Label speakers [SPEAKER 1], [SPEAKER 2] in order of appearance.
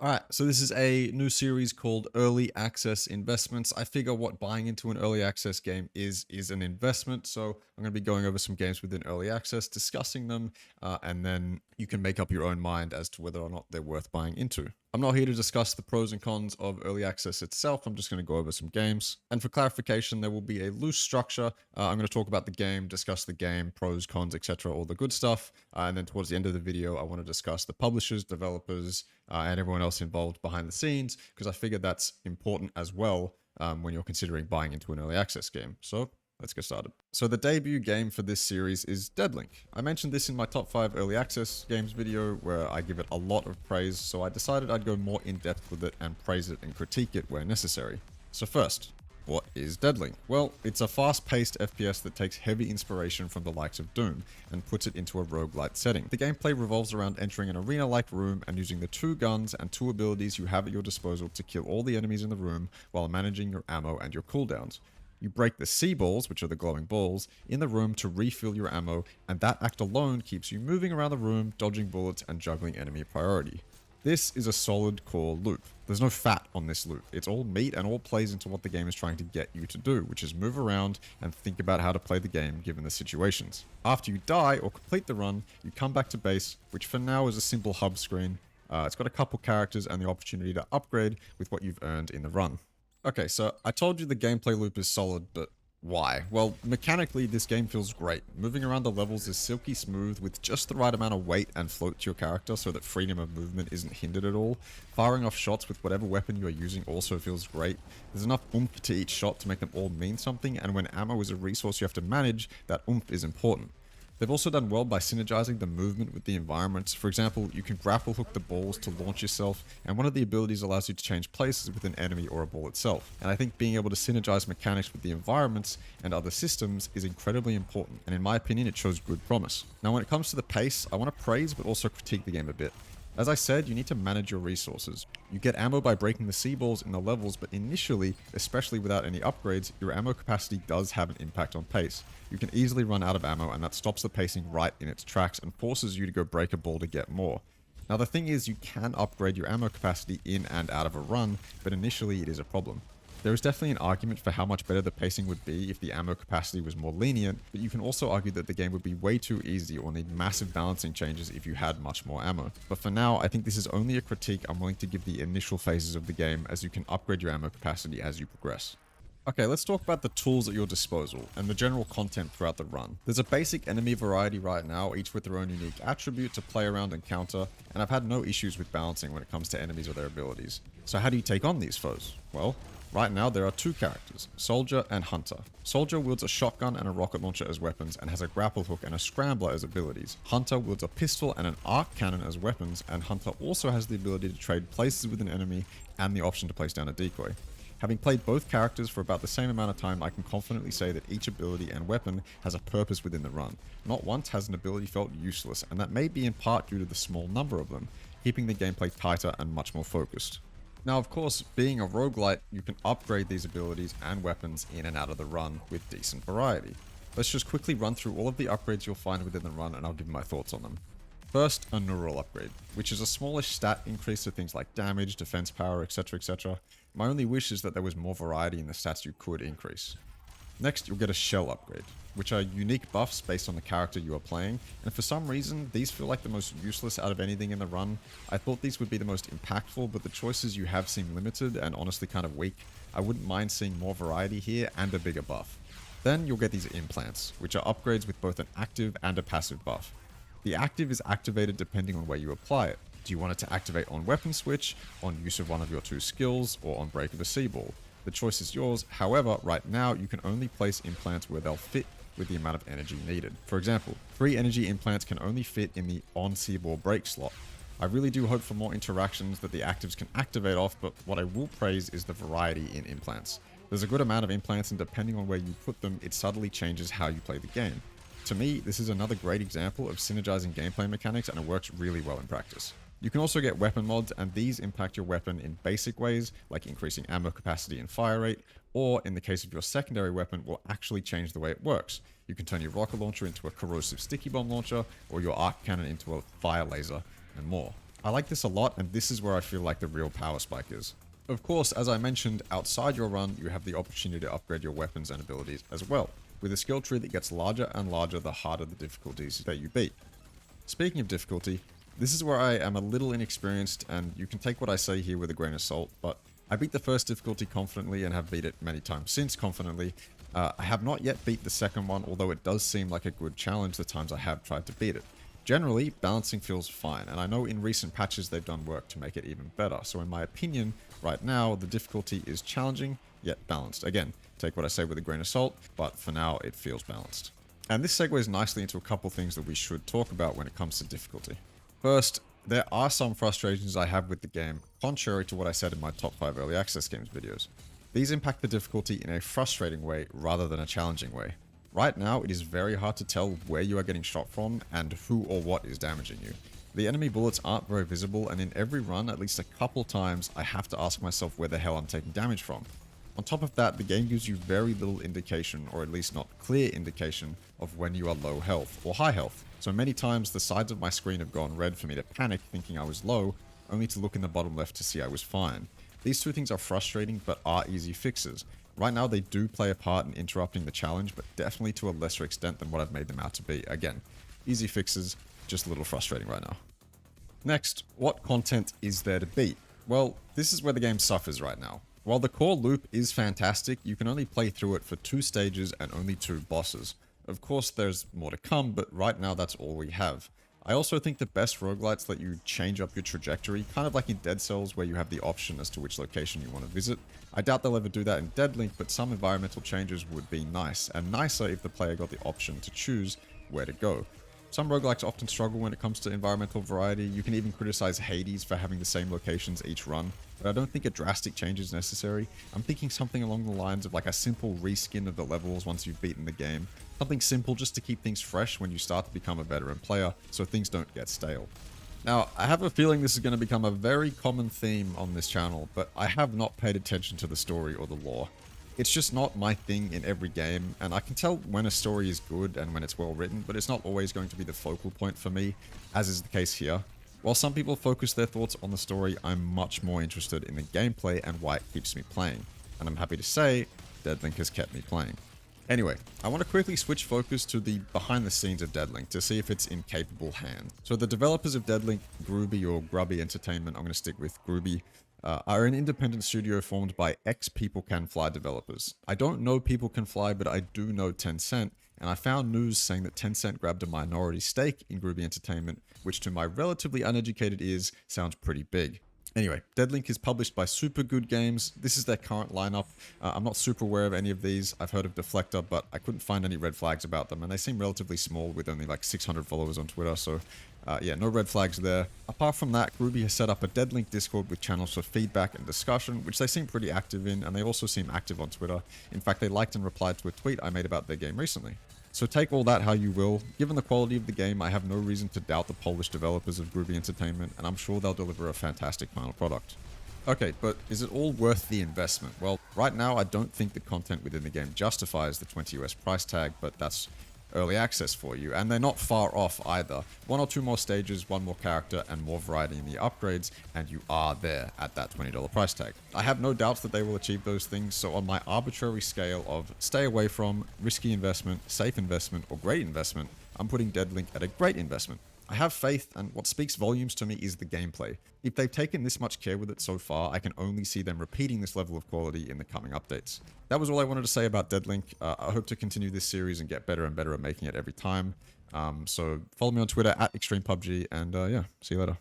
[SPEAKER 1] Alright, so this is a new series called Early Access Investments. I figure what buying into an early access game is an investment, so I'm going to be going over some games within early access, discussing them, and then you can make up your own mind as to whether or not they're worth buying into. I'm not here to discuss the pros and cons of early access itself, I'm just going to go over some games. And for clarification, there will be a loose structure. I'm going to talk about the game, discuss the game, pros, cons, etc., all the good stuff. And then towards the end of the video, I want to discuss the publishers, developers, and everyone else involved behind the scenes, because I figure that's important as well when you're considering buying into an early access game. So let's get started. So the debut game for this series is Deadlink. I mentioned this in my top 5 early access games video where I give it a lot of praise, so I decided I'd go more in depth with it and praise it and critique it where necessary. So first, what is Deadlink? Well, it's a fast-paced FPS that takes heavy inspiration from the likes of Doom and puts it into a roguelite setting. The gameplay revolves around entering an arena-like room and using the 2 guns and 2 abilities you have at your disposal to kill all the enemies in the room while managing your ammo and your cooldowns. You break the C balls, which are the glowing balls, in the room to refill your ammo, and that act alone keeps you moving around the room, dodging bullets and juggling enemy priority. This is a solid core loop. There's no fat on this loop. It's all meat and all plays into what the game is trying to get you to do, which is move around and think about how to play the game given the situations. After you die or complete the run, you come back to base, which for now is a simple hub screen. It's got a couple characters and the opportunity to upgrade with what you've earned in the run. Okay, so I told you the gameplay loop is solid, but why? Well, mechanically, this game feels great. Moving around the levels is silky smooth with just the right amount of weight and float to your character so that freedom of movement isn't hindered at all. Firing off shots with whatever weapon you are using also feels great. There's enough oomph to each shot to make them all mean something, and when ammo is a resource you have to manage, that oomph is important. They've also done well by synergizing the movement with the environments. For example, you can grapple hook the balls to launch yourself, and one of the abilities allows you to change places with an enemy or a ball itself. And I think being able to synergize mechanics with the environments and other systems is incredibly important, and in my opinion it shows good promise. Now when it comes to the pace, I want to praise but also critique the game a bit. As I said, you need to manage your resources. You get ammo by breaking the C balls in the levels, but initially, especially without any upgrades, your ammo capacity does have an impact on pace. You can easily run out of ammo, and that stops the pacing right in its tracks and forces you to go break a ball to get more. Now the thing is, you can upgrade your ammo capacity in and out of a run, but initially it is a problem. There is definitely an argument for how much better the pacing would be if the ammo capacity was more lenient, but you can also argue that the game would be way too easy or need massive balancing changes if you had much more ammo. But for now, I think this is only a critique I'm willing to give the initial phases of the game, as you can upgrade your ammo capacity as you progress. Okay, let's talk about the tools at your disposal and the general content throughout the run. There's a basic enemy variety right now, each with their own unique attribute to play around and counter, and I've had no issues with balancing when it comes to enemies or their abilities. So how do you take on these foes? Well, right now there are 2 characters, Soldier and Hunter. Soldier wields a shotgun and a rocket launcher as weapons and has a grapple hook and a scrambler as abilities. Hunter wields a pistol and an arc cannon as weapons, and Hunter also has the ability to trade places with an enemy and the option to place down a decoy. Having played both characters for about the same amount of time, I can confidently say that each ability and weapon has a purpose within the run. Not once has an ability felt useless, and that may be in part due to the small number of them, keeping the gameplay tighter and much more focused. Now of course, being a roguelite, you can upgrade these abilities and weapons in and out of the run with decent variety. Let's just quickly run through all of the upgrades you'll find within the run and I'll give my thoughts on them. First, a neural upgrade, which is a smallish stat increase to things like damage, defense power, etc, etc. My only wish is that there was more variety in the stats you could increase. Next, you'll get a shell upgrade, which are unique buffs based on the character you are playing, and for some reason, these feel like the most useless out of anything in the run. I thought these would be the most impactful, but the choices you have seem limited and honestly kind of weak. I wouldn't mind seeing more variety here and a bigger buff. Then you'll get these implants, which are upgrades with both an active and a passive buff. The active is activated depending on where you apply it. Do you want it to activate on weapon switch, on use of one of your 2 skills, or on break of a C-ball? The choice is yours, however, right now you can only place implants where they'll fit with the amount of energy needed. For example, 3 energy implants can only fit in the on C-ball break slot. I really do hope for more interactions that the actives can activate off, but what I will praise is the variety in implants. There's a good amount of implants, and depending on where you put them, it subtly changes how you play the game. To me, this is another great example of synergizing gameplay mechanics, and it works really well in practice. You can also get weapon mods, and these impact your weapon in basic ways, like increasing ammo capacity and fire rate, or in the case of your secondary weapon, will actually change the way it works. You can turn your rocket launcher into a corrosive sticky bomb launcher, or your arc cannon into a fire laser, and more. I like this a lot, and this is where I feel like the real power spike is. Of course, as I mentioned, outside your run, you have the opportunity to upgrade your weapons and abilities as well, with a skill tree that gets larger and larger the harder the difficulties that you beat. Speaking of difficulty, this is where I am a little inexperienced, and you can take what I say here with a grain of salt, but I beat the first difficulty confidently and have beat it many times since confidently. I have not yet beat the second one, although it does seem like a good challenge the times I have tried to beat it. Generally, balancing feels fine, and I know in recent patches they've done work to make it even better, so in my opinion, right now, the difficulty is challenging, yet balanced. Again, take what I say with a grain of salt, but for now, it feels balanced. And this segues nicely into a couple things that we should talk about when it comes to difficulty. First, there are some frustrations I have with the game, contrary to what I said in my top 5 early access games videos. These impact the difficulty in a frustrating way rather than a challenging way. Right now, it is very hard to tell where you are getting shot from and who or what is damaging you. The enemy bullets aren't very visible, and in every run, at least a couple times, I have to ask myself where the hell I'm taking damage from. On top of that, the game gives you very little indication, or at least not clear indication, of when you are low health or high health. So many times the sides of my screen have gone red for me to panic thinking I was low, only to look in the bottom left to see I was fine. These two things are frustrating but are easy fixes. Right now they do play a part in interrupting the challenge, but definitely to a lesser extent than what I've made them out to be. Again, easy fixes, just a little frustrating right now. Next, what content is there to beat? Well, this is where the game suffers right now. While the core loop is fantastic, you can only play through it for 2 stages and only 2 bosses. Of course, there's more to come, but right now that's all we have. I also think the best roguelites let you change up your trajectory, kind of like in Dead Cells where you have the option as to which location you want to visit. I doubt they'll ever do that in Deadlink, but some environmental changes would be nice, and nicer if the player got the option to choose where to go. Some roguelikes often struggle when it comes to environmental variety. You can even criticize Hades for having the same locations each run, but I don't think a drastic change is necessary. I'm thinking something along the lines of like a simple reskin of the levels once you've beaten the game. Something simple just to keep things fresh when you start to become a veteran player, so things don't get stale. Now, I have a feeling this is going to become a very common theme on this channel, but I have not paid attention to the story or the lore. It's just not my thing in every game, and I can tell when a story is good and when it's well written, but it's not always going to be the focal point for me, as is the case here. While some people focus their thoughts on the story, I'm much more interested in the gameplay and why it keeps me playing. And I'm happy to say, Deadlink has kept me playing. Anyway, I want to quickly switch focus to the behind the scenes of Deadlink to see if it's in capable hands. So the developers of Deadlink, Groovy or Grubby Entertainment, I'm going to stick with Groovy, are an independent studio formed by ex-People Can Fly developers. I don't know People Can Fly, but I do know Tencent, and I found news saying that Tencent grabbed a minority stake in Groovy Entertainment, which to my relatively uneducated ears sounds pretty big. Anyway, Deadlink is published by Super Good Games. This is their current lineup. I'm not super aware of any of these. I've heard of Deflector, but I couldn't find any red flags about them, and they seem relatively small with only like 600 followers on Twitter, so yeah, no red flags there. Apart from that, Groovy has set up a Deadlink Discord with channels for feedback and discussion, which they seem pretty active in, and they also seem active on Twitter. In fact, they liked and replied to a tweet I made about their game recently. So take all that how you will. Given the quality of the game, I have no reason to doubt the Polish developers of Groovy Entertainment, and I'm sure they'll deliver a fantastic final product. Okay, but is it all worth the investment? Well, right now I don't think the content within the game justifies the 20 US price tag, but that's early access for you, and they're not far off either. 1 or 2 more stages, 1 more character, and more variety in the upgrades, and you are there at that $20 price tag. I have no doubts that they will achieve those things, so on my arbitrary scale of stay away from, risky investment, safe investment, or great investment, I'm putting Deadlink at a great investment. I have faith, and what speaks volumes to me is the gameplay. If they've taken this much care with it so far, I can only see them repeating this level of quality in the coming updates. That was all I wanted to say about Deadlink. I hope to continue this series and get better and better at making it every time. So follow me on Twitter at ExtremePUBG, and yeah, see you later.